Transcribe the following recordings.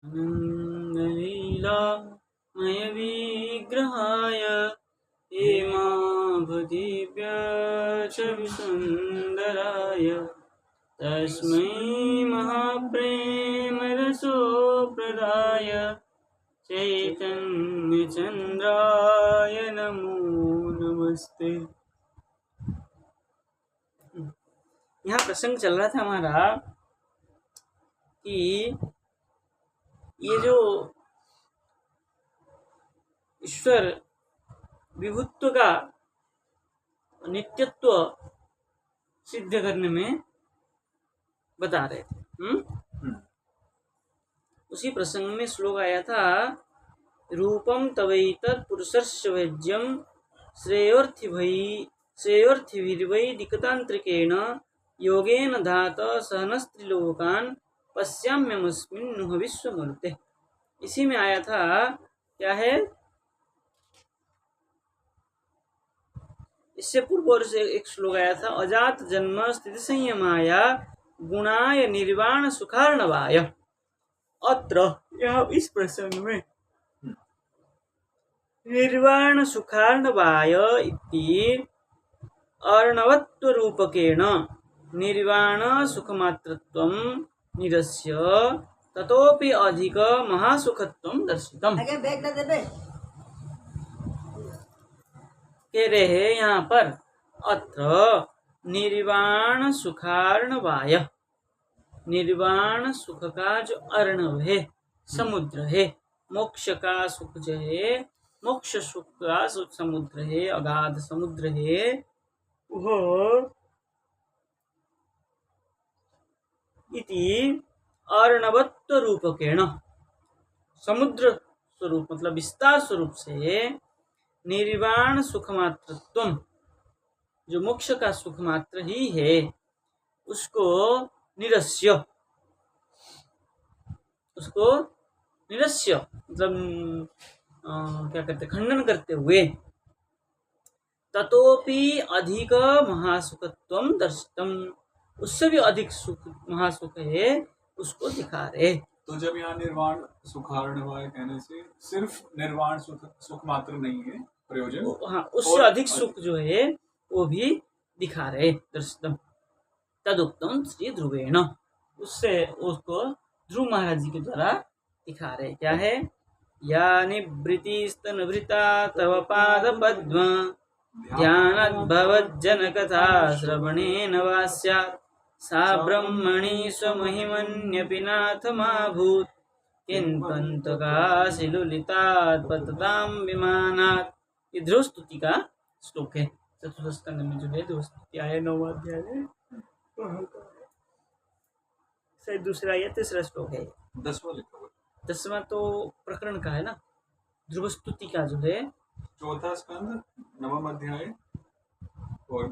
आनन्दलीलामयविग्रहाय हेमाभदिव्यशविसुन्दराय तस्मै महाप्रेमरसोप्रदाय चैतन्यचन्द्राय नमो नमस्ते। यहाँ प्रसंग चल रहा था हमारा कि ये जो ईश्वर विभुत्व का नित्यत्व सिद्ध करने में बता रहे थे। उसी प्रसंग में श्लोक आया था, रूपम तवैतत् पुरुषस्य वेद्यं श्रेयोर्थिभिर्वै दिक्तांत्रिकेण योगेन धात सहनस्त्रिलोकान् पश्याम्यमस्मिन् नुह विश्वमूर्ते। इसी में आया था, क्या है, इससे पूर्व और से एक श्लोक आया था, अजात जन्म स्थिति संयमाय गुणाय निर्वाण सुखार्णवाय। अत्र यह इस प्रसंग में निर्वाण सुखार्णवाय इति अर्णवत्व रूपकेण निर्वाण सुखमात्रत्वं निरस्य ततोपि अधिक महासुखत्वं दर्शितम्। कह रहे हैं यहाँ पर, अत्र निर्वाण सुखार्णवाय, निर्वाण सुख का जो अर्णव है, समुद्र है, मोक्ष का सुख जो है, मोक्ष सुख का समुद्र है, अगाध समुद्र है, वो इति अर्णवत्व रूपकेण, समुद्र स्वरूप मतलब विस्तार स्वरूप से निर्वाण सुख मात्रत्वम, जो मोक्ष का सुख मात्र ही है, उसको निरस्य, मतलब क्या करते, खंडन करते हुए, ततोपि अधिक महासुखत्वम दर्शितम, उससे भी अधिक सुख, महासुख है, उसको दिखा रहे। तो जब यहाँ निर्वाण सुखार्णवाय कहने से सिर्फ निर्वाण सुख मात्र नहीं है प्रयोजन, हाँ, उससे अधिक सुख जो है वो भी दिखा रहे, दर्शितम तदुक्तम श्री ध्रुवेण, उससे उसको ध्रुव महाराज जी के द्वारा दिखा रहे। क्या है, या निवृत्तिस्तनभृता तव पाद पद्म ध्यानाद्भवज्जनकथा श्रवणेन वा स्यात् सा ब्रह्मणि स्वमहिमन्यपि नाथमाभूत् किन्त्वन्तकाशिलुलितात् पततां विमानात्। ये ध्रुव स्तुति का श्लोक है, चतुर्थ स्कंद में जो है ध्रुव स्तुति आया, 9वां अध्याय है, शायद दूसरा या तीसरा श्लोक है। 10वां लिखा हुआ, 10वां तो प्रकरण का है ना, ध्रुव स्तुति का जो है चौथा स्कंद 9वां अध्याय और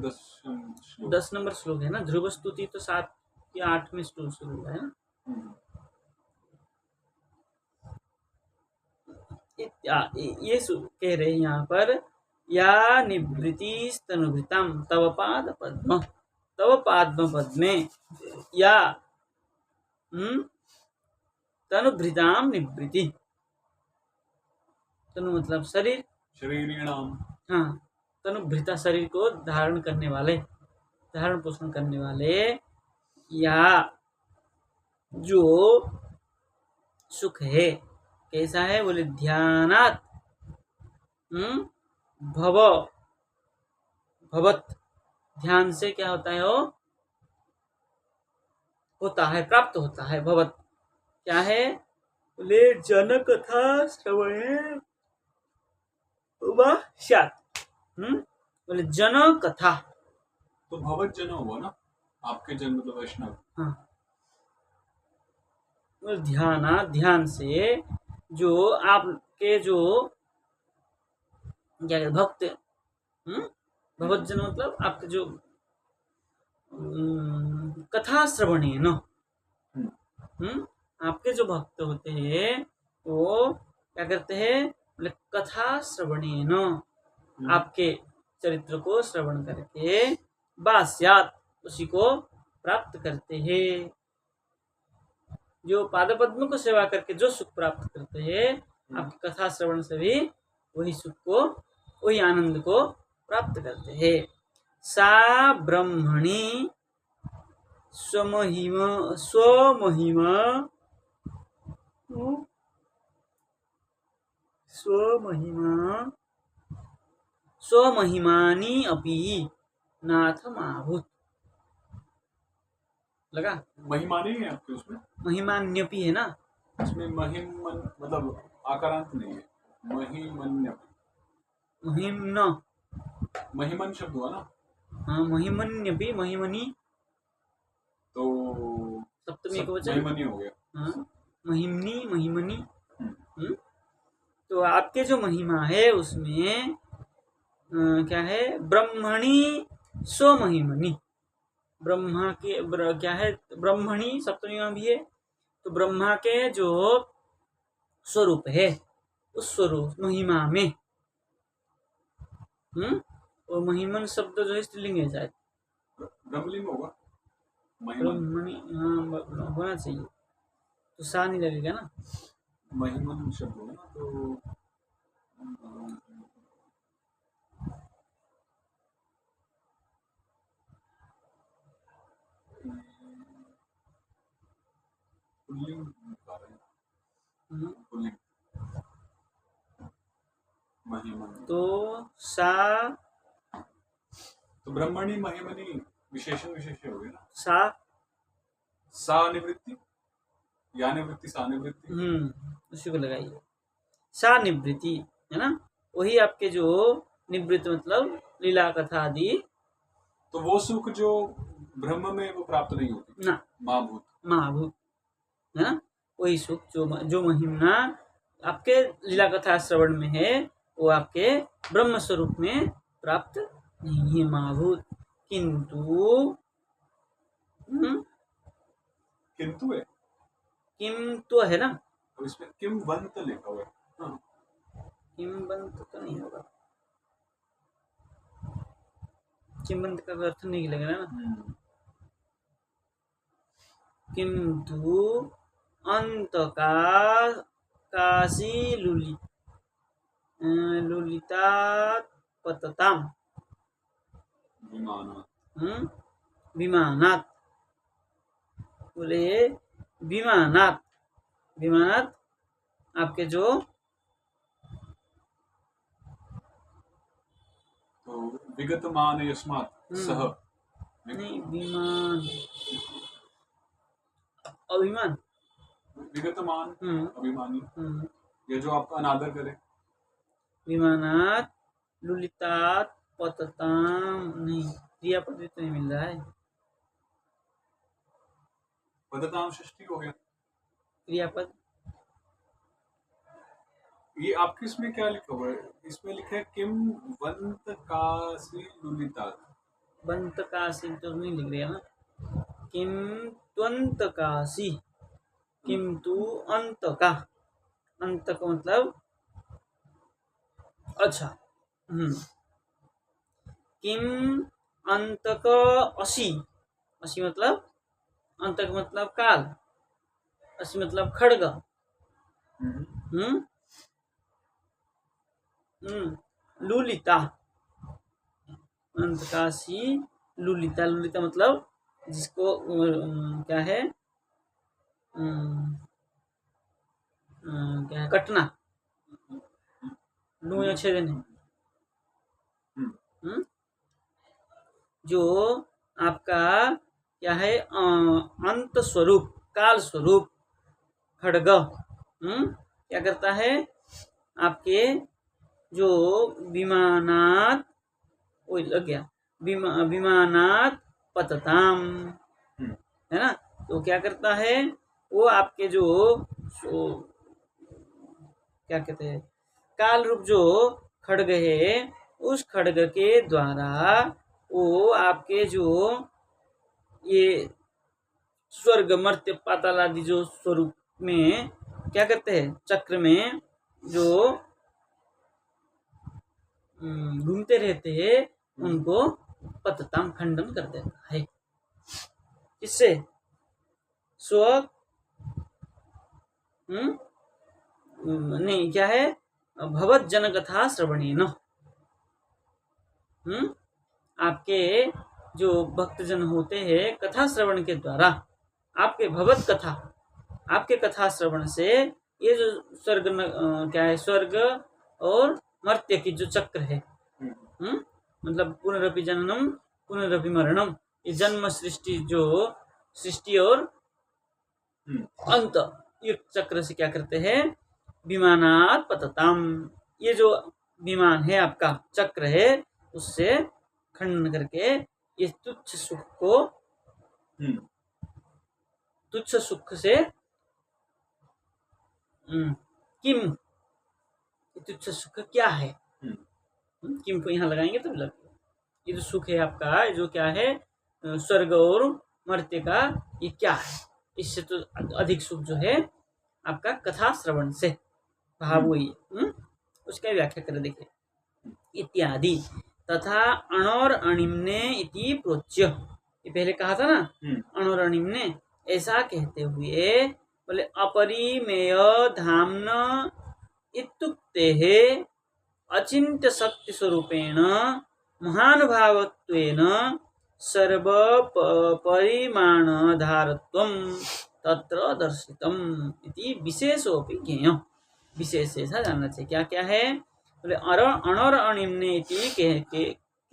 10 नंबर श्लोक है ना। ध्रुव स्तुति तो 7 या 8 में श्लोक शुरू हुआ है ना। ये कह रहे हैं यहाँ पर, या निवृत्ति स्तनुभृताम तव पाद पद्म, तव पाद्म पद्मे, या तनुभृताम निवृत्ति, तनु मतलब शरीर, शरीरिणाम, हाँ, तनुभृता शरीर को धारण करने वाले, धारण पोषण करने वाले, या जो सुख है कैसा है, बोले ध्यानात् भवत, ध्यान से क्या होता है, वो होता है, प्राप्त होता है, भवत क्या है, बोले जनक था श्रवणे बोले जन कथा, तो भवत जन हुआ ना, आपके जन्म तो वैष्णव। हाँ, ध्यान से जो आपके जो क्या भक्त, भगवत जन मतलब आपके जो कथा श्रवणे न, आपके जो भक्त होते हैं वो क्या करते हैं, बोले कथा श्रवणे न, आपके चरित्र को श्रवण करके बास्यात, उसी को प्राप्त करते हैं। जो पाद पद्म को सेवा करके जो सुख प्राप्त करते हैं, आपकी कथा श्रवण से भी वही सुख को, वही आनंद को प्राप्त करते हैं। सा ब्रह्मणि स्वमहिमा स्वमहिमा स्वमहिमा स्वमहिमानि अपि नाथमाभूत। लगा? महिमा नहीं है आपके उसमें? महिमान्यपि है ना, इसमें महिमन मतलब आकारांत नहीं है। महिमन्य, महिम्न, महिमन शब्द हुआ ना, हाँ महिमन्यपि, महिमनि तो सप्तमी एकवचन, महिमनी हो गया। हाँ महिमनी, महिमनि। हम्म। तो आपके जो महिमा है उसमें क्या है, ब्रह्मणि स्वमहिमनि। ब्रह्मा के क्या है, ब्रह्मणि सप्तमी में भी है, तो ब्रह्मा के जो स्वरूप है उस स्वरूप महिमा में, और महिमन शब्द जो है स्त्रीलिंग है शायद, ब्रह्मलिंग होगा महिमन। ब्रह्मणि, हाँ होना चाहिए, तो सा नहीं लगेगा ना। महिमन शब्द होगा ना, तो पुल्लिंग बता रहे हैं। पुल्लिंग महिमन, तो सा, तो ब्रह्मणी महिमनी विशेषण विशेष हो गया ना। सा, निवृत्ति, या निवृत्ति, सा निवृत्ति। उसी को लगाइए, सा निवृत्ति है ना, वही आपके जो निवृत्त मतलब लीला कथा आदि, तो वो सुख जो ब्रह्म में वो प्राप्त नहीं होती ना, महाभूत, महाभूत है ना, वही सुख जो महिमा आपके लीला कथा श्रवण में है, वो आपके ब्रह्म स्वरूप में प्राप्त नहीं है, महाभूत। किंतु किंतु है, किम तो है ना, तो इसमें किम वंत लिखा हुआ है। हाँ। किंबंत तो नहीं होगा, किंबंत का अर्थ नहीं लगेगा ना। किंतु अंत का काशी लुलिता पतताम विमानात, बोले विमानात, विमानात आपके जो तो विगतमान यस्मात् सह, नहीं विमान, अभिमान, विगतमान अभिमानी, ये जो आपका अनादर करे। विमानात लुलितात पतताम, नहीं क्रियापद भी तो नहीं मिल रहा है, पतताम षष्ठी हो गया क्रियापद। ये आपके इसमें क्या लिखा हुआ है? इसमें लिखा है किम वंत कासी लुलितात। बंत काशी तो नहीं लिख रहा ना, किम त्वंत काशी, किंतु अंत का, अंत का मतलब अच्छा, किम अंत का असी, असी मतलब अंत का मतलब काल, असी मतलब खड्ग, लुलिता, अंत काशी लुलिता, लुलिता मतलब जिसको क्या है, क्या है, कटना, लू या छेदन है, जो आपका क्या है, अंत स्वरूप, काल स्वरूप खड्ग क्या करता है, आपके जो विमानात, वही लग गया, विमानात पतताम है ना, तो क्या करता है वो आपके जो क्या कहते हैं, काल रूप जो खड्ग है, उस खड्ग के द्वारा वो आपके जो ये स्वर्ग मर्त्य पाताल आदि जो स्वरूप में क्या करते हैं, चक्र में जो घूमते रहते हैं, उनको पतताम खंडन कर देता है। इससे स्व नहीं, क्या है, भवत जन कथा श्रवणेन। आपके जो भक्तजन होते हैं कथा श्रवण के द्वारा, आपके भगवत कथा, आपके कथा श्रवण से ये जो स्वर्ग क्या है, स्वर्ग और मर्त्य की जो चक्र है, मतलब पुनरपि जननम पुनरपि मरणम, ये जन्म सृष्टि, जो सृष्टि और अंत, ये चक्र से क्या करते हैं, विमानात् पतताम, ये जो विमान है आपका चक्र है, उससे खंडन करके ये तुच्छ सुख को, तुच्छ सुख से किम, तुच्छ सुख क्या है, किम को यहाँ लगाएंगे तो लग, ये जो सुख है आपका, जो क्या है, स्वर्ग और मर्त्य का, ये क्या है, इससे तो अधिक सुख जो है आपका कथा श्रवण से, भाव हुई, उसका व्याख्या कर देखिए, इत्यादि तथा अणोर अणिम्ने इति प्रोच्य, ये पहले कहा था ना, अणोर अणिम्ने, ऐसा कहते हुए बोले अपरिमेय धाम्न इत्युक्तेः अचिन्त्य शक्ति स्वरूपेण महानुभावत्वेन सर्व परिमाणधारत्वं तत्र दर्शितम् इति विशेषोपि ज्ञेय। विशेष ऐसा जानना चाहिए, क्या क्या है, बोले अणोर अणिम्ने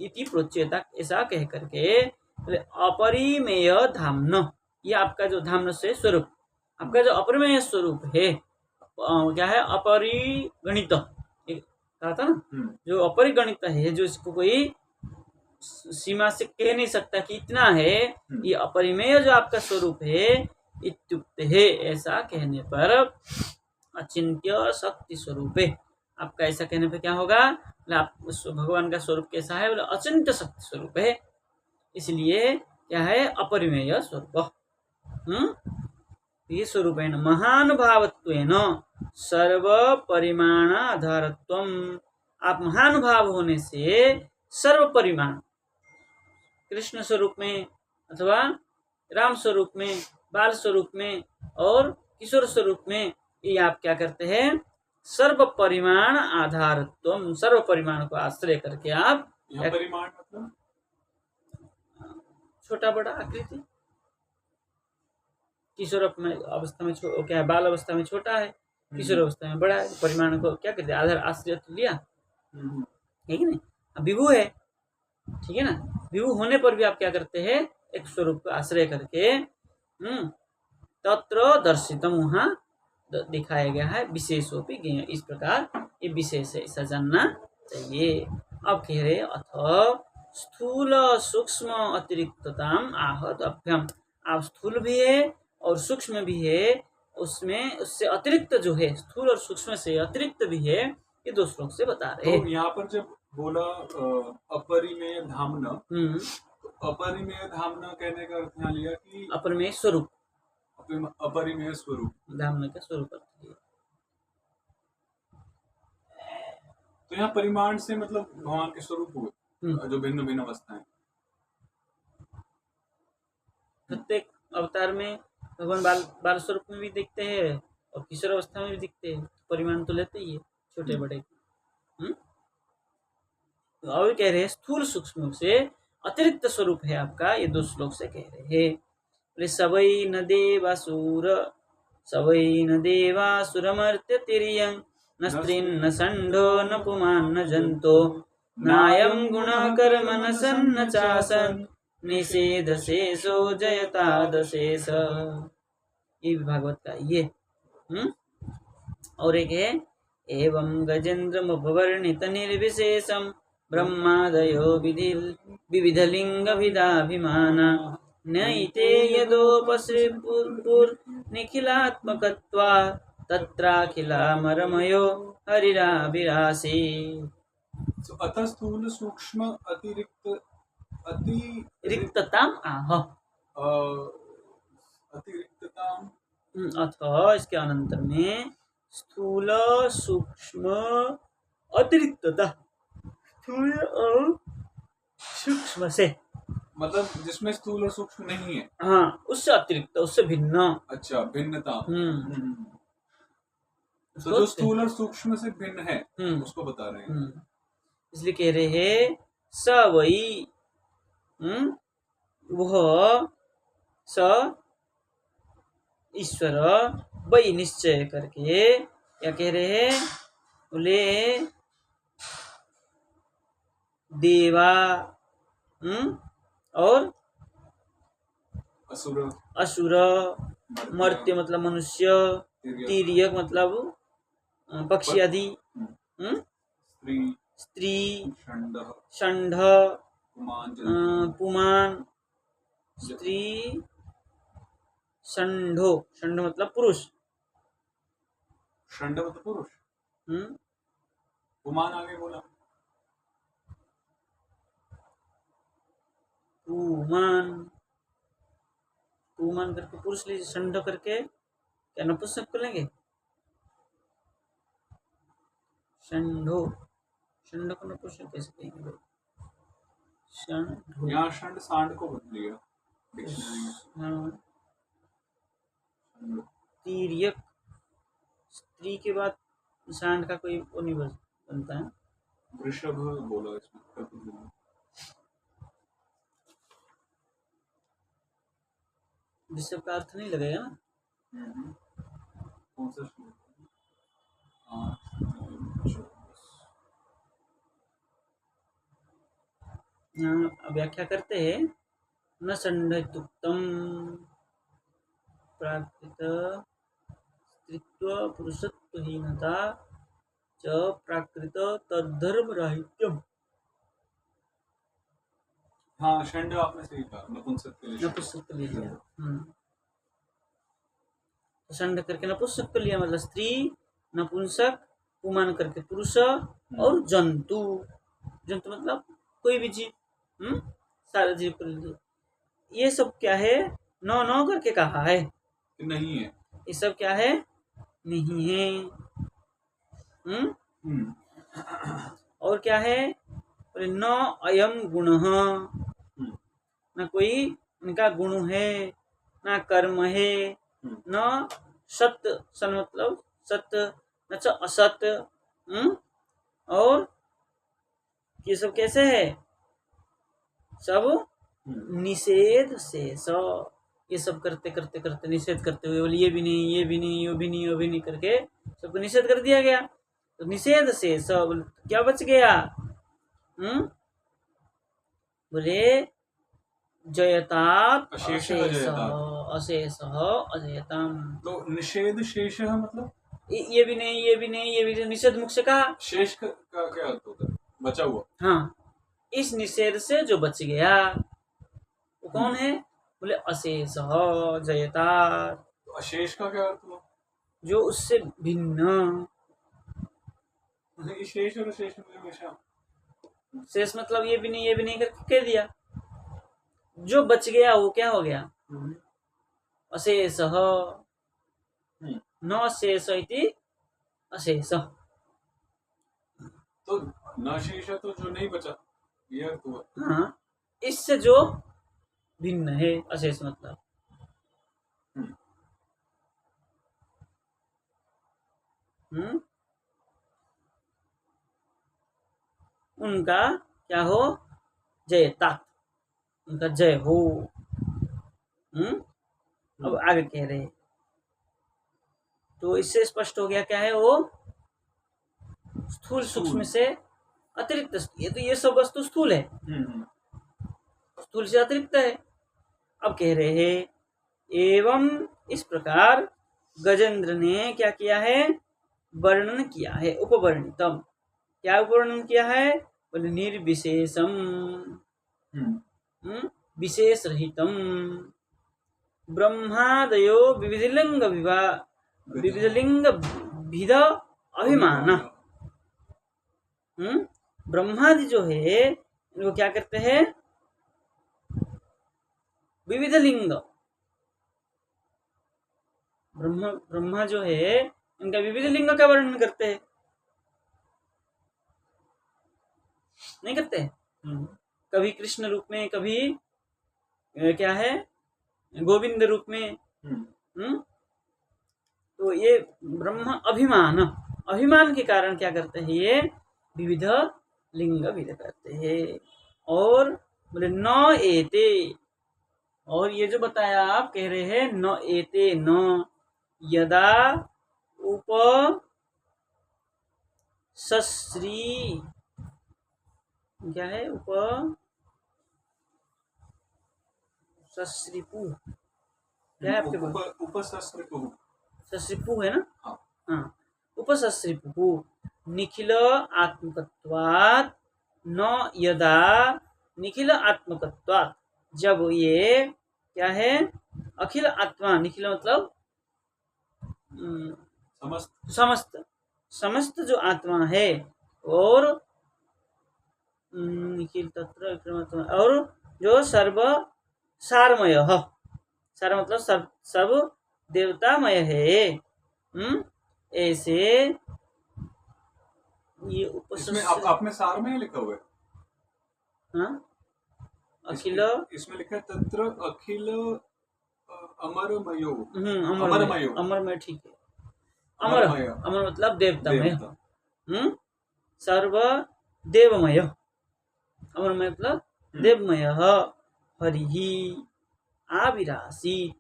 इति प्रोच्यता, ऐसा कह करके बोले अपरिमेय धाम्न, ये आपका जो धाम्न से स्वरूप, आपका जो अपरिमेय स्वरूप है, क्या है, अपरिगणित, कहा था ना, जो अपरिगणित है, जो इसको कोई सीमा से कह नहीं सकता कि इतना है, ये अपरिमेय जो आपका स्वरूप है, इत्युक्त है, ऐसा कहने पर अचिंत्य शक्ति स्वरूप है, आपका ऐसा कहने पर क्या होगा, आप भगवान का स्वरूप कैसा है, बोले अचिंत्य शक्ति स्वरूप है, इसलिए क्या है, अपरिमेय स्वरूप, ये स्वरूप है, महानुभावत्वेन सर्व परिमाण आधारत्वम, आप महानुभाव होने से सर्व परिमाण, कृष्ण स्वरूप में अथवा राम स्वरूप में, बाल स्वरूप में और किशोर स्वरूप में, ये आप क्या करते हैं, सर्व परिमाण आधारत्वम, सर्व परिमाण को आश्रय करके आप, परिमाण मतलब छोटा बड़ा आकृति, किशोर अवस्था में क्या है, बाल अवस्था में छोटा है, किशोर अवस्था में बड़ा है, परिमाण को क्या कहते हैं, आधार आश्रय तो लिया, ठीक है ना, विभू है, ठीक है ना, विभू होने पर भी आप क्या करते हैं, एक स्वरूप को आश्रय करके तत्र दर्शितम, वहाँ दिखाया गया है, विशेषोपि ज्ञेय, इस प्रकार ये विशेष है, ऐसा जानना चाहिए। अब कह रहे अथ स्थूल सूक्ष्म अतिरिक्तताम आहतभ्यम, आप स्थूल भी है और सूक्ष्म भी है, उसमें उससे अतिरिक्त जो है, स्थूल और सूक्ष्म से अतिरिक्त भी है, ये दो श्लोक से बता रहे हैं। तो यहाँ पर जब बोला अपरिमेय धाम्न, तो अपरिमेय धाम्न कहने का अर्थ यहाँ लिया कि अपरिमेय स्वरूप, अपरिमेय स्वरूप, धाम्न का स्वरूप। तो यहाँ परिमाण से मतलब भगवान के स्वरूप हुए, जो भिन्न भिन्न अवस्थाएं, प्रत्येक अवतार में भगवान बाल स्वरूप में भी दिखते हैं और किशोर अवस्था में भी दिखते हैं, परिमाण तो लेते ही है छोटे बड़े। तो और कह रहे हैं स्थूल सूक्ष्म से अतिरिक्त स्वरूप है आपका, ये दो श्लोक से कह रहे हैं। सवै न देवासुरमर्त्य तिर्यं न स्त्रीन्न षण्ढो न पुमान् न जंतो नायं गुणः कर्म न सन्न चासन निषेध शेषो जयता दशेष, ये भागवत का ये। और एक है एवं गजेन्द्रमुपवर्णित निर्विशेषं ब्रह्मादयो विविधलिङ्गभिदाभिमाना नैते यदोपश्रीपुर्निखिलात्मकत्वा तत्राखिलामरमयो हरिराभिरासी। अतः स्थूल सूक्ष्म रिक्तताम आह, अतिरिक्तताम, अथ इसके अनंतर में स्थूल सूक्ष्म अतिरिक्तता, स्थूल और सूक्ष्म से, मतलब जिसमें स्थूल और सूक्ष्म नहीं है, हाँ, उससे अतिरिक्त, उससे भिन्न, अच्छा भिन्नता। तो जो स्थूल और सूक्ष्म से भिन्न है हम्म उसको बता रहे हैं। इसलिए कह रहे हैं स वही वह स ईश्वर वही निश्चय करके क्या कह रहे हैं, बोले देवा और असुर, असुर, मर्त्य मतलब मनुष्य, तिर्यक मतलब पक्षी आदि, स्त्री, स्त्री, षंड, षंड, पुमान, स्त्री, षंडो, षंड मतलब पुरुष, षंड मतलब पुरुष, पुमान आगे बोला, पुमान, पुमान करके पुरुष लीजिए, षंड करके क्या नपुंसक को लेंगे, षंडो, षंड को नपुंसक कैसे कहेंगे, षंडो, यहाँ षंड सांड को बदल दिया डिक्शनरी में। हाँ, तिर्यक, स्त्री के बाद सांड का कोई वो नहीं बनता है। वृषभ बोला इसमें, वृषभ का अर्थ नहीं लगेगा ना। कौन सा श्लोक? यहाँ व्याख्या करते हैं न षंडयुक्तम प्राकृत स्त्रीत्व पुरुषत्वहीनता च प्राकृत तद्धर्म राहित्यम। हाँ, षंड आपने सही कहा, नपुंसक के लिए नपुंसक के लिए लिया। तो षंड करके नपुंसक के लिया, मतलब स्त्री, नपुंसक, पुमान करके पुरुष और जंतु, जंतु मतलब कोई भी जीव, सारे जीव कर लीजिए। ये सब क्या है, नौ नौ करके कहा है, नहीं है, ये सब क्या है, नहीं है। और क्या है, न अयम गुण, न कोई इनका गुण है, न कर्म है, न सत्य, सन मतलब सत्य, न च असत्य, और ये सब कैसे है, सब निषेध से ये सब करते करते करते निषेध करते हुए बोले ये भी नहीं, ये भी नहीं, ये भी नहीं, ये भी नहीं करके सबको निषेध कर दिया गया। तो निषेध से सब क्या बच गया, बोले जयतात अशेष अजयतम। तो निषेध शेष मतलब ये भी नहीं, ये भी नहीं, ये भी नहीं, निषेध मुख से कहा, शेष का क्या अर्थ होता है, बचा हुआ। हाँ, इस निषेध से जो बच गया वो कौन है, बोले अशेष जयतात। तो अशेष का क्या अर्थ हुआ, जो उससे भिन्न। शेष और अशेष में हमेशा शेष मतलब ये भी नहीं, ये भी नहीं करके कह दिया, जो बच गया वो क्या हो गया, अशेष, न शेष इति अशेष। तो न शेष तो जो नहीं बचा, ये अर्थ हुआ। हाँ, इससे जो भिन्न है, अशेष मतलब। उनका क्या हो, जयता, उनका जय हो। अब आगे कह रहे, तो इससे स्पष्ट हो गया क्या है वो, स्थूल सूक्ष्म से अतिरिक्त। ये तो ये सब वस्तु स्थूल है, स्थूल से अतिरिक्त है। अब कह रहे हैं एवं इस प्रकार गजेंद्र ने क्या किया है, वर्णन किया है, उपवर्णितम। क्या उपवर्णन किया है, बोले निर्विशेषम, विशेष रहितम, ब्रह्मादयो विविधलिंग विविधलिंग भिद अभिमान। ब्रह्मादि जो है इनको क्या करते हैं, विविध लिंग, ब्रह्मा जो है इनका विविध लिंग का वर्णन करते हैं, नहीं करते, कभी कृष्ण रूप में, कभी क्या है गोविंद रूप में, तो ये ब्रह्म अभिमान, अभिमान के कारण क्या करते हैं, ये विविध लिंग विध करते हैं। और बोले न एते, और ये जो बताया आप कह रहे हैं न एते, न यदा उप सश्री, क्या है उप सश्रीपु, क्या है आपके पास, उपसस्त्रपु। सश्रीपु है ना, हाँ। हाँ, उपसश्रीपु निखिल आत्मकत्वात्, न यदा निखिल आत्मकत्वात्, जब ये क्या है अखिल आत्मा, निखिल मतलब समस्त समस्त, समस्त जो आत्मा है, और निखिल तत्र विक्रमात्मा, और जो सर्व सारमय, सार मतलब सब देवतामय है, ऐसे ये इसमें आपने सार में ही लिखा हुआ है। हाँ, अखिल, इसमें लिखा है तत्र अखिल अमरमयो। अमरमय, अमरमय ठीक है, अमर, अमर मतलब देवतामय, सर्व देवमय, अमरमय मतलब देवमय, हरि आविरासी,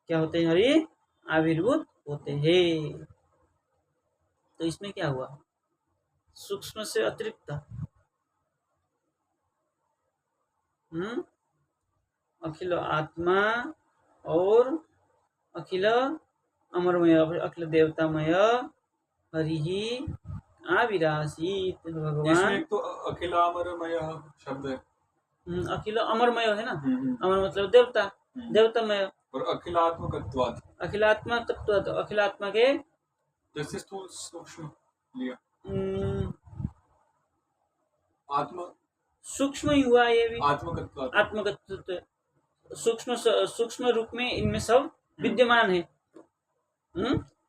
क्या होते हैं, हरि आविर्भूत होते हैं। तो इसमें क्या हुआ, सूक्ष्म से अतिरिक्त, अखिल आत्मा और अखिल अमरमय, अखिल देवतामय, हरि आविरासीत भगवान। इसमें एक तो अखिलामरमय शब्द है, अखिल अमरमय है ना, अमर मतलब देवता, देवतामय, और अखिलात्मकत्वात्, अखिलात्मकत्वात्, अखिलात्मा के जैसे स्थूल सूक्ष्म लिया, आत्म सूक्ष्म ही हुआ, ये भी आत्मकत्वात्, आत्मकत्व, सूक्ष्म सूक्ष्म रूप में इनमें सब विद्यमान है,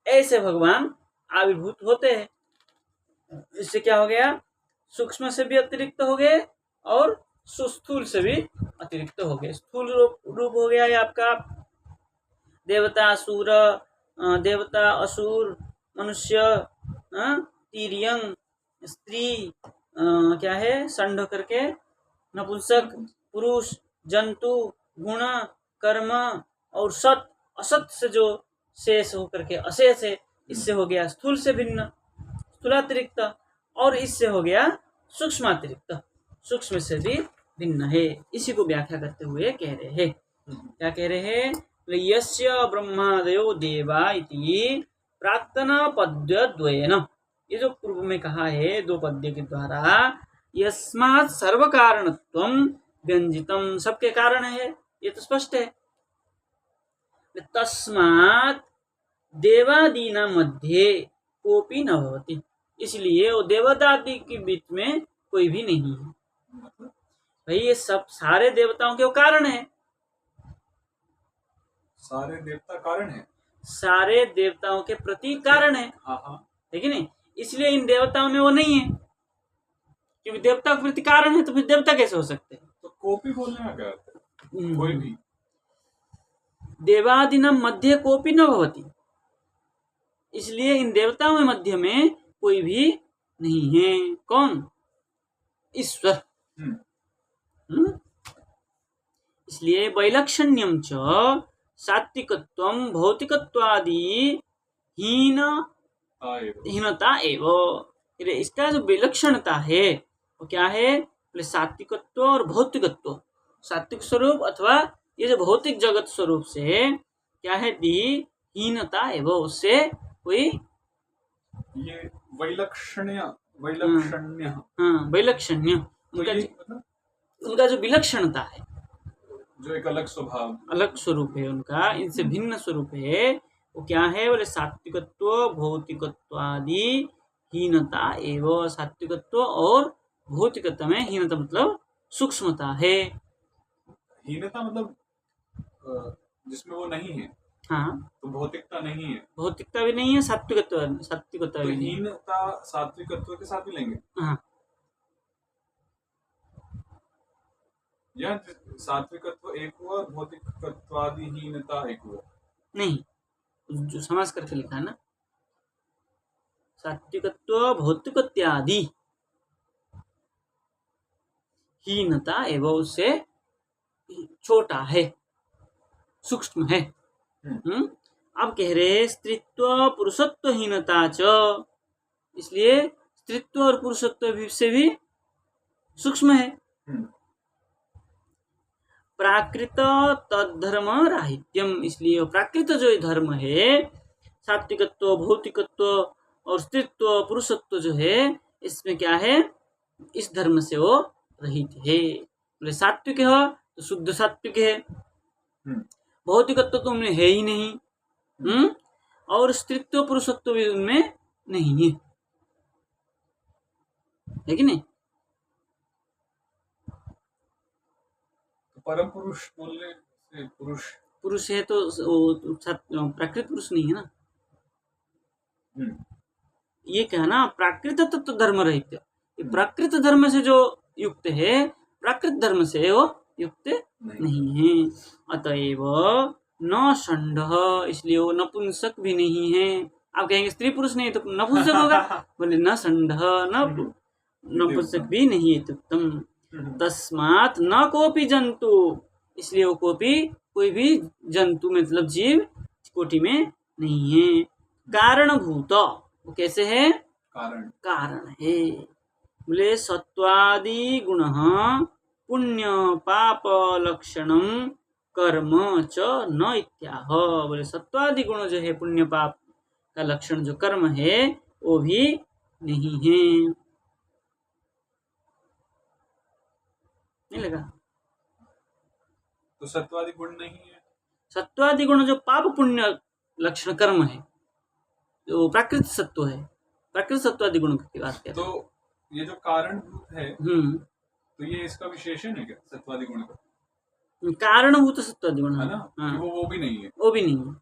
ऐसे भगवान आविर्भूत होते हैं। इससे क्या हो गया, सूक्ष्म से भी अतिरिक्त हो गए और सुस्थूल से भी अतिरिक्त हो गए। स्थूल रूप हो गया ये आपका देवता असुर, देवता असुर, मनुष्य, तिर्यंग, स्त्री, क्या है षंड करके नपुंसक, पुरुष, जंतु, गुण, कर्म, और सत, असत से जो शेष होकर के अशेष है, इससे हो गया स्थूल से भिन्न, स्थूलातिरिक्त, और इससे हो गया सूक्ष्मातिरिक्त, सूक्ष्म से भी भिन्न है। इसी को व्याख्या करते हुए कह रहे हैं, क्या कह रहे हैं, यस्य ब्रह्मादयो देवा इति प्राक्तन पद्य द्वयेन, ये जो पूर्व में कहा है दो पद्य के द्वारा, यस्मात् सर्व कारणत्वं व्यंजितम, सबके कारण है, ये तो स्पष्ट है। तस्मात् देवादीना मध्ये कोपी न भवति, इसलिए वो देवतादि के बीच में कोई भी नहीं है। भाई ये सब सारे देवताओं के वो कारण है, सारे देवता कारण है, सारे देवताओं के प्रति कारण है, ठीक है नहीं, इसलिए इन देवताओं में वो नहीं है, क्योंकि देवता के प्रति कारण है, तो फिर देवता कैसे हो सकते हैं। तो कोपी बोलने में क्या अर्थ है, कोई भी, देवादिनम मध्य कोपी न भवति, इसलिए इन देवताओं में मध्य में कोई भी नहीं है। कौन, ईश्वर। इसलिए वैलक्षण्यम च सात्विकत्वम भौतिकत्वादि हीनता एवं, इसका जो विलक्षणता है वो क्या है, सात्विकत्व और भौतिकत्व, सात्विक स्वरूप अथवा ये जो भौतिक जगत स्वरूप से क्या है दी हीनता एवं, उससे कोई ये वैलक्षण्य, वैलक्षण्य, हाँ वैलक्षण्य, उनका जो विलक्षणता है, जो एक अलग स्वभाव, अलग स्वरूप है उनका, इनसे भिन्न स्वरूप है, वो क्या है बोले सात्विकत्व भौतिकत्व आदि हीनता एवं, सात्विकत्व और भौतिकत्व में हीनता मतलब सूक्ष्मता है। हीनता मतलब जिसमें वो नहीं है, हाँ तो भौतिकता नहीं है, भौतिकता भी नहीं है, सात्विकत्व भी नहीं है, हीनता सात्विकत्व के साथ भी लेंगे। हाँ, या सात्विकत्व एक हुआ, भौतिकत्वादि हीनता एक हुआ, नहीं जो समास करके लिखा है ना, सात्विकत्व भौतिकत्यादि हीनता एवं उससे छोटा है, सूक्ष्म है। अब कह रहे स्त्रीत्व पुरुषत्व हीनता च, इसलिए स्त्रीत्व और पुरुषत्व से भी सूक्ष्म है। प्राकृत तद्धर्म राहित्यम, इसलिए प्राकृत जो धर्म है, सात्विकत्व भौतिकत्व और स्त्रीत्व पुरुषत्व जो है, इसमें क्या है, इस धर्म से वो रहित है। बोले सात्विक है तो शुद्ध सात्विक है, भौतिकत्व तो उनमें है ही नहीं, और स्त्रीत्व पुरुषत्व भी उनमें नहीं है कि नहीं? परम पुरुष बोलने से पुरुष है तो प्राकृत पुरुष नहीं है ना। ये कहना प्राकृत तत्व धर्म रहित, प्राकृत धर्म से जो युक्त है, प्राकृत धर्म से वो युक्त नहीं है। अतएव न षंड, इसलिए वो नपुंसक भी नहीं है। आप कहेंगे स्त्री पुरुष नहीं तो नपुंसक होगा, बोले न षंड न नपुंसक भी नहीं है उत्तम। तस्मात् न कोपि जंतु, इसलिए वो कोई भी जंतु मतलब जीव कोटि में नहीं है। कारणभूत, वो कैसे है? कारण है। बोले सत्वादि गुण पुण्य पाप लक्षणम कर्म च न इत्याह। बोले सत्वादि गुण जो है पुण्य पाप का लक्षण जो कर्म है वो भी नहीं है। नहीं लगा? तो सत्वादि गुण नहीं है। सत्वादि गुण जो पाप पुण्य लक्षण कर्म है, जो प्राकृत सत्व है, प्राकृत सत्वादि गुण की बात करते हैं। तो ये जो कारणभूत है, तो ये इसका विशेषण है क्या सत्वादि गुण का? कारणभूत सत्वादि गुण है ना। हाँ। वो भी नहीं है। वो भी नहीं है।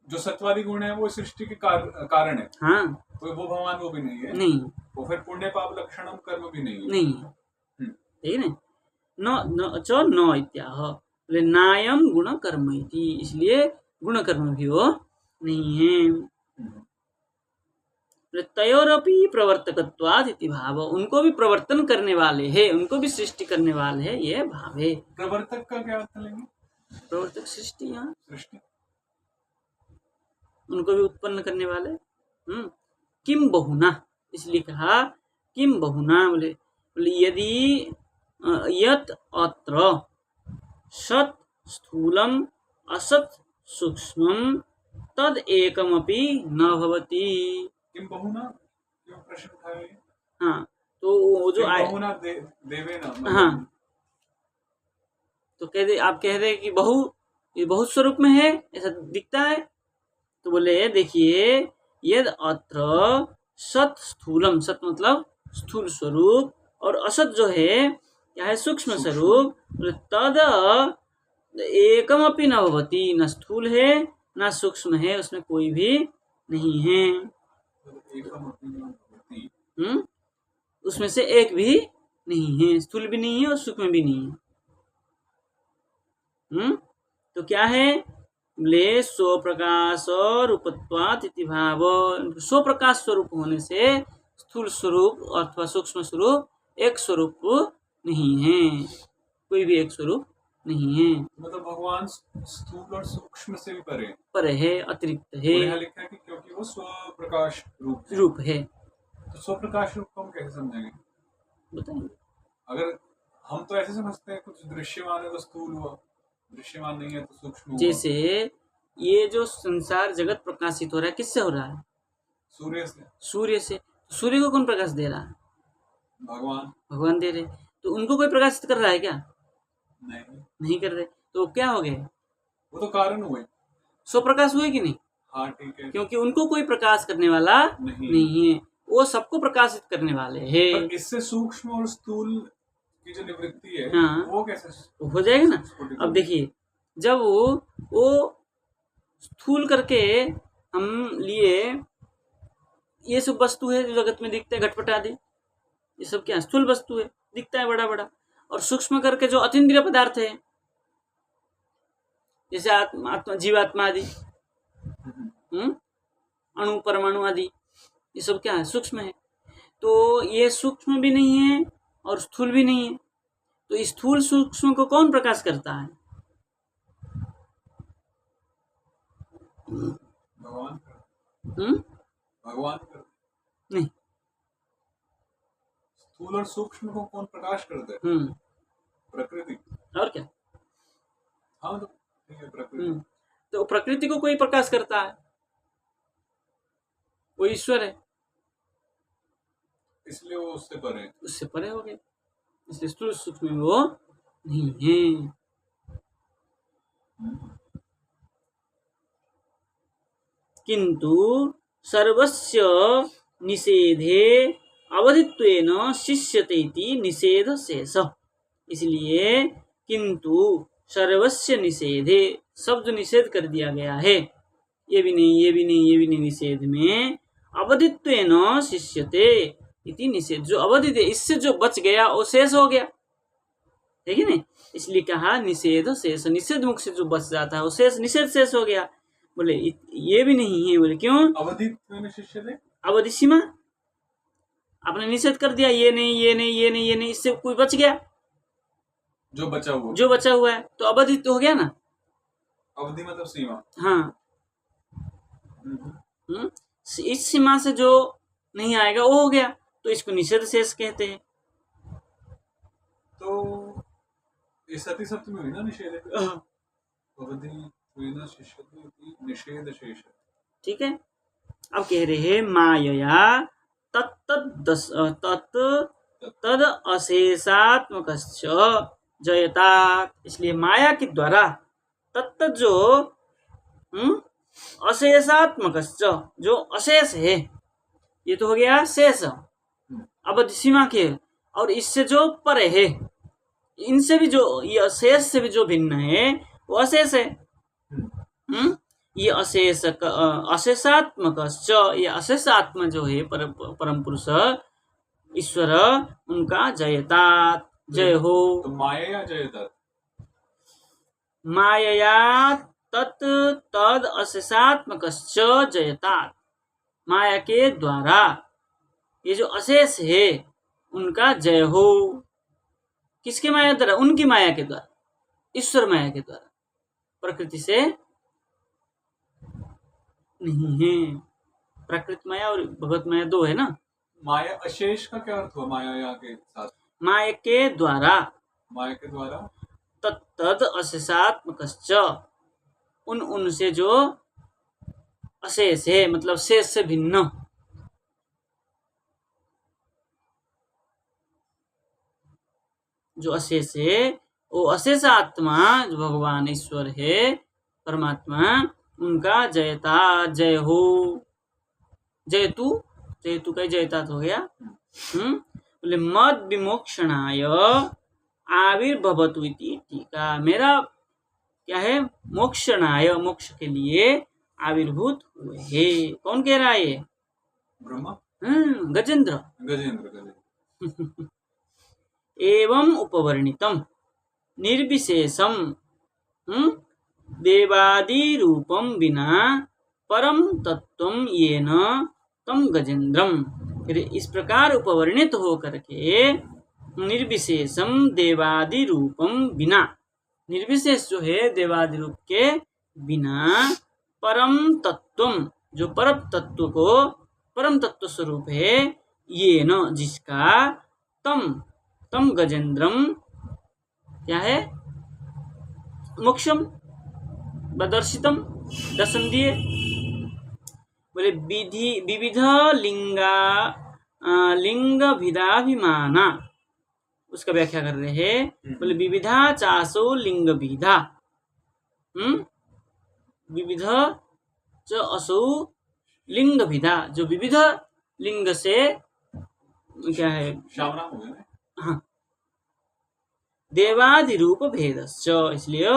जो सत्वादि गुण है वो सृष्टि के कारण है। हाँ। तो वो भगवान वो भी नहीं है। नहीं। वो फिर पुण्य पाप लक्षणम कर्म भी नहीं है। नहीं है। ठीक है ना। न इत्याह, बोले नायम गुण कर्म इति, इसलिए गुण कर्म भी वो नहीं है। तयोरपि प्रवर्तकत्वात् इति भाव, उनको भी प्रवर्तन करने वाले हैं, उनको भी सृष्टि करने वाले हैं, ये भाव है। प्रवर्तक का क्या अर्थ लेंगे? प्रवर्तक सृष्टि, यहाँ सृष्टि, उनको भी उत्पन्न करने वाले। किम बहुना, इसलिए कहा किम बहुना, बोले यदि यत अत्र सत् स्थूलम असत् सूक्ष्मम तद एकमपि न भवति। किम बहुना क्यों प्रश्न उठाए? हाँ, तो वो जो बहुना देवे ना। हाँ, तो कह दे, आप कह दे कि ये बहुत स्वरूप में है, ऐसा दिखता है। तो बोले देखिए, यद अत्र सत स्थूलम, सत मतलब स्थूल स्वरूप, और असत जो है क्या है, सूक्ष्म स्वरूप, तद एकमपि न भवति, न स्थूल है न सूक्ष्म है, उसमें कोई भी नहीं है। उसमें से एक भी नहीं है, स्थूल भी नहीं है और सूक्ष्म भी नहीं है। तो क्या है, बोले स्वप्रकाश रूपत्वात् इति भाव, स्वप्रकाश स्वरूप होने से स्थूल स्वरूप अथवा सूक्ष्म स्वरूप एक स्वरूप नहीं है, कोई भी एक स्वरूप नहीं है। मतलब भगवान स्थूल और सूक्ष्म से भी परे है, अतिरिक्त है। यहाँ लिखा है कि क्योंकि वो स्वप्रकाश रूप है। तो स्वप्रकाश रूप को हम कैसे समझेंगे, बताइए? अगर हम तो ऐसे समझते हैं कुछ दृश्यमान है तो स्थूल हुआ, दृश्यमान नहीं है तो सूक्ष्म हुआ। जैसे ये जो संसार जगत प्रकाशित हो रहा है, किससे हो रहा है? सूर्य से। सूर्य से। सूर्य को कौन प्रकाश दे रहा है? भगवान दे रहे। तो उनको कोई प्रकाशित कर रहा है क्या? नहीं कर रहे। तो क्या हो गए? वो तो कारण हुए, स्वप्रकाश हुए कि नहीं? हाँ ठीक है, क्योंकि उनको कोई प्रकाश करने वाला नहीं है, वो सबको प्रकाशित करने वाले हैं। इससे सूक्ष्म और स्थूल की जो निवृत्ति है, हाँ, वो कैसे हो जाएगा ना। अब देखिए, जब वो स्थूल करके हम लिए, ये सब वस्तु है जो जगत में दिखते हैं, घटपट आदि, ये सब क्या स्थूल वस्तु है, दिखता है बड़ा बड़ा। और सूक्ष्म करके जो अतीन्द्रिय पदार्थ है, जैसे आत्मा जीवात्मा आदि, अणु परमाणु आदि ये सब क्या है, सूक्ष्म है। तो ये सूक्ष्म भी नहीं है और स्थूल भी नहीं है। तो स्थूल सूक्ष्म को कौन प्रकाश करता है? भगवान हम्म भगवान नहीं। स्थूल और सूक्ष्म को कौन प्रकाश करता है? प्रकृति। और क्या? हाँ तो ठीक है, प्रकृति। तो प्रकृति को कोई प्रकाश करता है, वो ईश्वर है, इसलिए वो उससे परे है। उससे परे हो गए, इसलिए स्थूल सूक्ष्म में वो नहीं है। किंतु सर्वस्य निषेधे अवधित्वेन शिष्यते इति निषेध शेष। इसलिए किंतु सर्वस्य निषेधे, सब जो निषेध कर दिया गया है, ये भी नहीं, ये भी नहीं, ये भी नहीं, निषेध में अवधित्वेन शिष्यते इति निषेध, जो अवधित है इससे जो बच गया वो शेष हो गया, है कि नहीं? इसलिए कहा निषेध शेष, निषेध मुख से जो बच जाता है वो शेष, निषेध शेष हो गया। बोले ये भी नहीं है, बोले क्यों? अवधित्वेन शिष्यते, अवधि सीमा, आपने निषेध कर दिया, ये नहीं, ये नहीं, ये नहीं, ये नहीं, इससे कोई बच गया, जो बचा हुआ, जो बचा हुआ है, तो अवधि तो हो गया ना। अवधि मतलब सीमा। हाँ, इस सीमा से जो नहीं आएगा वो हो गया, तो इसको निषेध शेष कहते हैं। तो ये सती सप्तमी हुई ना निषेध, अवधित्वेन शिष्यते इति निषेध शेष। ठीक है। अब कह रहे हैं मायया तद अशेषात्मकश्च जयता। इसलिए माया के द्वारा तत्त जो अशेषात्मकश्च, जो अशेष है, ये तो हो गया शेष, अवधि सीमा के, और इससे जो परे है, इनसे भी जो, ये अशेष से भी जो भिन्न है वो अशेष है। ये अशेष अशेषात्मकश्च, ये अशेषात्मा जो है परम पुरुष ईश्वर, उनका जयता, जय हो। तो माया जयता, मायया तद अशेषात्मकश्च जयता, माया के द्वारा ये जो अशेष है उनका जय हो। किसके माया द्वारा? उनकी माया के द्वारा, ईश्वर माया के द्वारा, प्रकृति से नहीं है। प्रकृति माया और भगवत माया दो है ना। माया अशेष का क्या अर्थ हुआ? माया के साथ, माया के द्वारा, माया के द्वारा तद अशेषात्मकश्च, उनसे जो अशेष है, मतलब शेष से भिन्न, जो अशेष है वो अशेष आत्मा जो भगवान ईश्वर है, परमात्मा, उनका जयता, जय हो। जयतु, जयतु का जयता हो गया। बोले मद विमोक्षणाय आविर्भवतु इति टीका, मेरा क्या है? मोक्षणाय, मोक्ष के लिए आविर्भूत हुए है। कौन कह रहा है? ब्रह्मा। गजेंद्र, गजेंद्र। एवं उपवर्णितम निर्विशेषम देवादि रूपम विना परम तत्वम येन तम गजेंद्रम। इस प्रकार उपवर्णित हो करके निर्विशेषम देवादि रूपम बिना, निर्विशेष जो है देवादि रूप के बिना, परम तत्वम, जो परम तत्व को, परम तत्व स्वरूप है, ये न, जिसका, तम गजेंद्रम, क्या है? मोक्षम दर्शितम, दर्शन दिए। बोले विविध लिंग भिदाभिमाना, उसका व्याख्या कर रहे हैं। बोले विविधा चासो लिंग विधा, विविध च असो लिंग विधा, जो विविध लिंग से क्या है? हाँ, देवादि रूप भेदश्च, इसलिए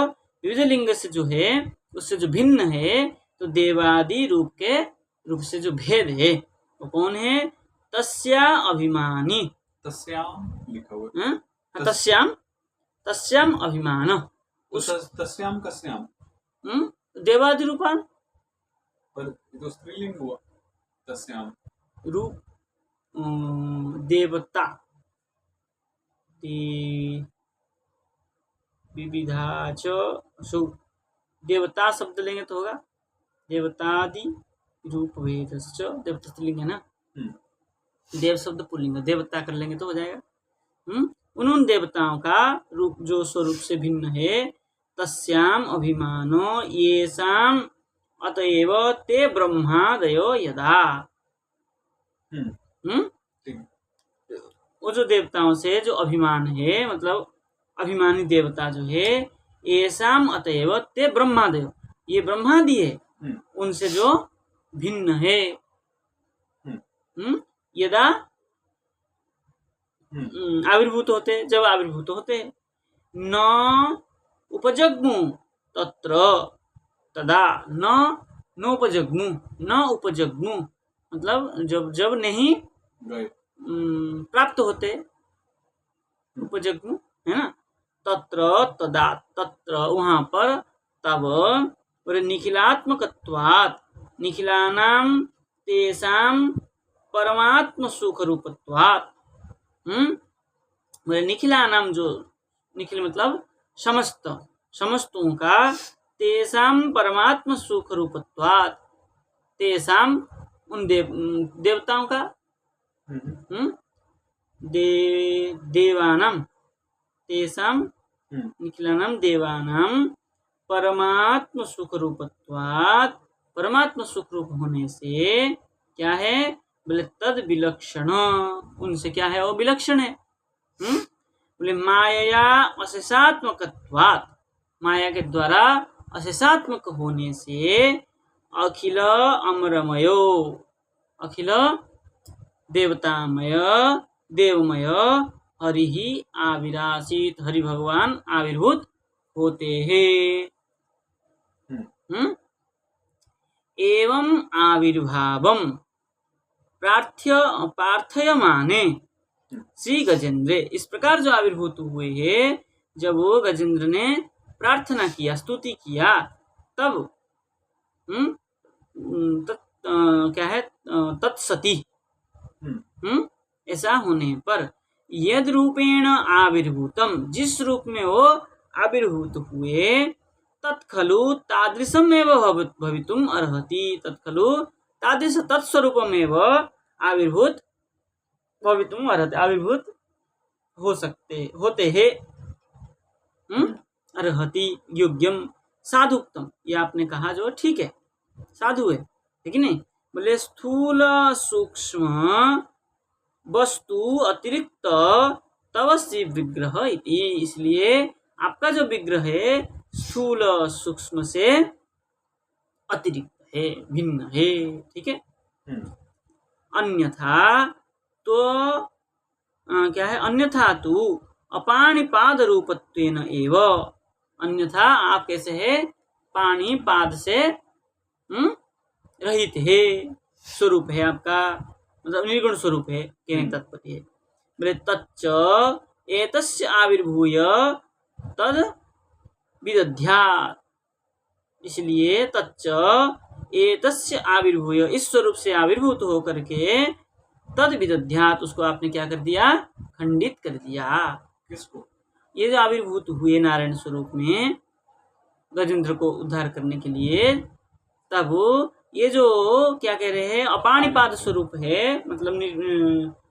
विविध लिंग से जो है उससे जो भिन्न है, तो देवादि रूप के रूप से जो भेद है वो कौन है? तस्या अभिमानी, तस्याम लिखा हुआ है। तस्याम अभिमान, तस्याम कस्याम, देवादि रूपान, पर ये तो स्त्रीलिंग हुआ तस्याम। रूप देवता विविधा च सु देवता शब्द लेंगे तो होगा देवतादि रूप भेदश्च। देवता स्त्रीलिंग है ना, देव शब्द पुल्लिंग, देवता कर लेंगे तो हो जाएगा। उन देवताओं का रूप जो स्वरूप से भिन्न है, तस्याम अभिमानो येषाम अतएव ते ब्रह्मादयो यदा। वो जो देवताओं से जो अभिमान है, मतलब अभिमानी देवता जो है, येषाम अतएव ते ब्रह्मादयो, ये ब्रह्मादि है, उनसे जो भिन्न है। यदा आविर्भूत होते, जब आविर्भूत होते, न उपजग्मु तत्र तदा, न उपजग्मु मतलब जब नहीं प्राप्त होते, उपजग्मु है ना, तत्र तदा, तत्र वहाँ पर, तब, और निखिलात्मकत्वात्, निखिलानां तेषां परमात्म सुख रूपत्वात्, निखिलानाम जो निखिल मतलब समस्तों का, तेषां परमात्म सुख रूपत्वात्, तेषां उन देवताओं का, देवानां तेषां निखिलानां देवानां परमात्म सुख रूपत्वात्, परमात्म सुख रूप होने से क्या है, बोले तद विलक्षण, उनसे क्या है, वो विलक्षण है। बोले माया अशेषात्मकत्वात्, माया के द्वारा अशेषात्मक होने से, अखिल अमरमयो, अखिल देवतामय देवमय हरि ही आविरासित, हरि भगवान आविर्भूत होते हैं। एवं आविर्भावम पार्थयमाने श्री गजेंद्र, इस प्रकार जो आविर्भूत हुए हैं, जब वो गजेंद्र ने प्रार्थना किया, स्तुति किया, तब क्या है, तत्सती, ऐसा होने पर, यद रूपेण आविर्भूतम, जिस रूप में वो आविर्भूत हुए, तत्खलु तादृशमेव भवितुम अर्हति, तत्खलु तादृश तत्स्वरूपमेव आविर्भूत भवितुम अर्हति, आविर्भूत होते हैं। अर्हति योग्यम साधुक्तम, ये आपने कहा जो ठीक है, साधु है, ठीक नहीं। बोले स्थूल सूक्ष्म वस्तु अतिरिक्त तव श्री विग्रह इति, इसलिए आपका जो विग्रह है स्थूल सूक्ष्म से अतिरिक्त है, भिन्न है, ठीक है। अन्यथा तो क्या है, अन्यथा तु अपाणिपाद रूपत्वेन एव, अन्यथा आप कैसे है, पाणिपाद से रहित है, स्वरूप है आपका, मतलब निर्गुण स्वरूप है, कहने तात्पर्य है। बोले तच्च एतस्य आविर्भूय तद विदध्यात्, इसलिए तच्च एतस्य आविर्भूय, इस स्वरूप से आविर्भूत होकर के, तद विदध्यात्, उसको आपने क्या कर दिया, खंडित कर दिया। किसको? ये जो आविर्भूत हुए नारायण स्वरूप में गजेंद्र को उद्धार करने के लिए, तब ये जो क्या कह रहे हैं, अपाणिपाद स्वरूप है, मतलब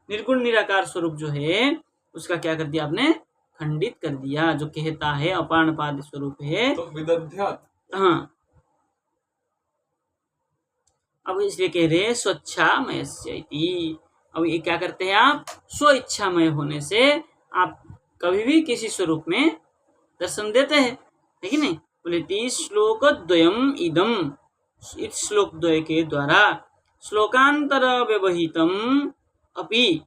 निर्गुण निराकार स्वरूप जो है, उसका क्या कर दिया आपने, खंडित कर दिया। जो कहता है अपाणिपाद स्वरूप है, तो विदध्यात्, हाँ, अब इसलिए कह रहे हैं स्वच्छामयस्य इति। अब ये क्या करते हैं आप, स्व इच्छामय होने से आप कभी भी किसी स्वरूप में दर्शन देते हैं, है कि नहीं। बोले श्लोक द्वयम इदम, इस श्लोक द्वय के द्वारा श्लोकांतर व्यवहितम अपि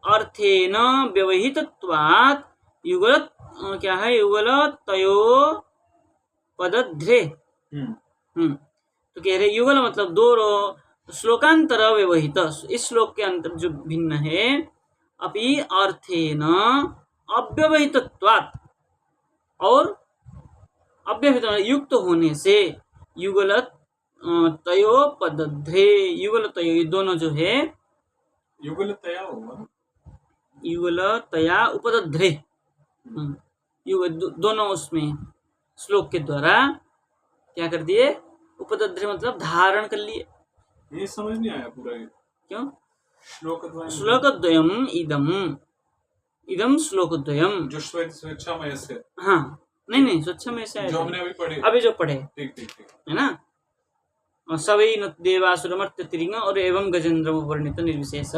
अर्थेन व्यवहितत्वात् युगल, क्या है, युगल तयो पदध्रे। तो कह रहे युगल मतलब दो श्लोकांतर व्यवहित, इस श्लोक के अंतर जो भिन्न है, अपि अर्थेन अव्यवहितत्वात्, और अव्यवहित युक्त होने से, युगल तयोपदध्रे, युगल तयो, ये दोनों जो है युगल तया होगा। युगल तया उपदध्रे, दोनों उसमें श्लोक के द्वारा क्या कर दिए, उपदध्रे मतलब धारण कर लिए। ये समझ नहीं आया पूरा ये। क्यों? श्लोकद्वयम् श्लोकद्वयम् इदम, इदम श्लोकद्वयम्, जो स्वेच्छामय से, हाँ नहीं स्वच्छमय से जो हमने अभी पढ़े, अभी जो पढ़े, ठीक ठीक ठीक, है ना। सवै न देवासुरमर्त्य तिरिंग और एवं गजेंद्र वर्णित निर्विशेष,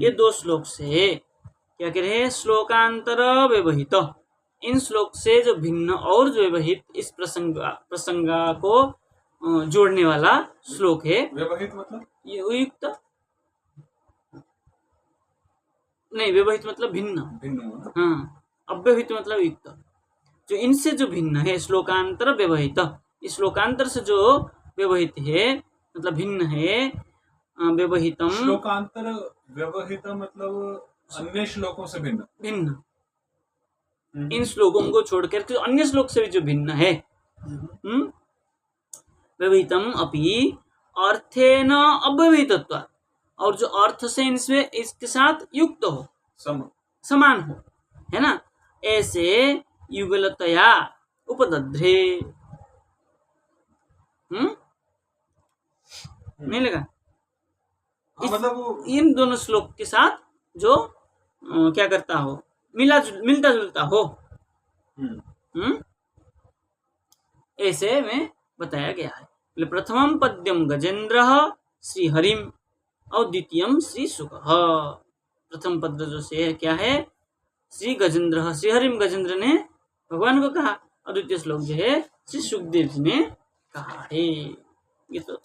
ये दो श्लोक से क्या कह रहे हैं, श्लोकांतर व्यवहित, इन श्लोक से जो भिन्न और जो व्यवहित, इस प्रसंग को जोड़ने वाला श्लोक है। व्यवहित मतलब ये युक्त नहीं, व्यवहित मतलब भिन्न, भिन्न, हाँ, अव्यवहित मतलब युक्त, जो इनसे जो भिन्न है, श्लोकांतर व्यवहित, इस श्लोकांतर से जो व्यवहित है मतलब भिन्न है, व्यवहितम, श्लोकांतर व्यवहित मतलब अन्य श्लोकों से भिन्न, भिन्न, इन श्लोकों को छोड़कर तो अन्य श्लोक से भी जो भिन्न है, व्यवहितम अपि अर्थेन अव्यवहितत्वात्, और जो अर्थ से इनसे इसके साथ युक्त हो, समान हो, है ना, ऐसे युगलतया उपदध्रे। नहीं लगा? हाँ, मतलब इन दोनों श्लोक के साथ जो क्या करता हो, मिलता जुलता हो, ऐसे में बताया गया है। प्रथमम पद्यम गजेंद्र श्रीहरिम और द्वितीयम श्री शुक। प्रथम पद जो से क्या है, श्री गजेंद्र, श्रीहरिम गजेंद्र ने भगवान को कहा, और द्वितीय श्लोक जो है श्री सुखदेव जी ने कहा है। ये तो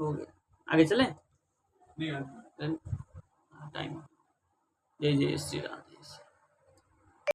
हो गया, आगे चले। नहीं टाइम। जय जय श्री राम।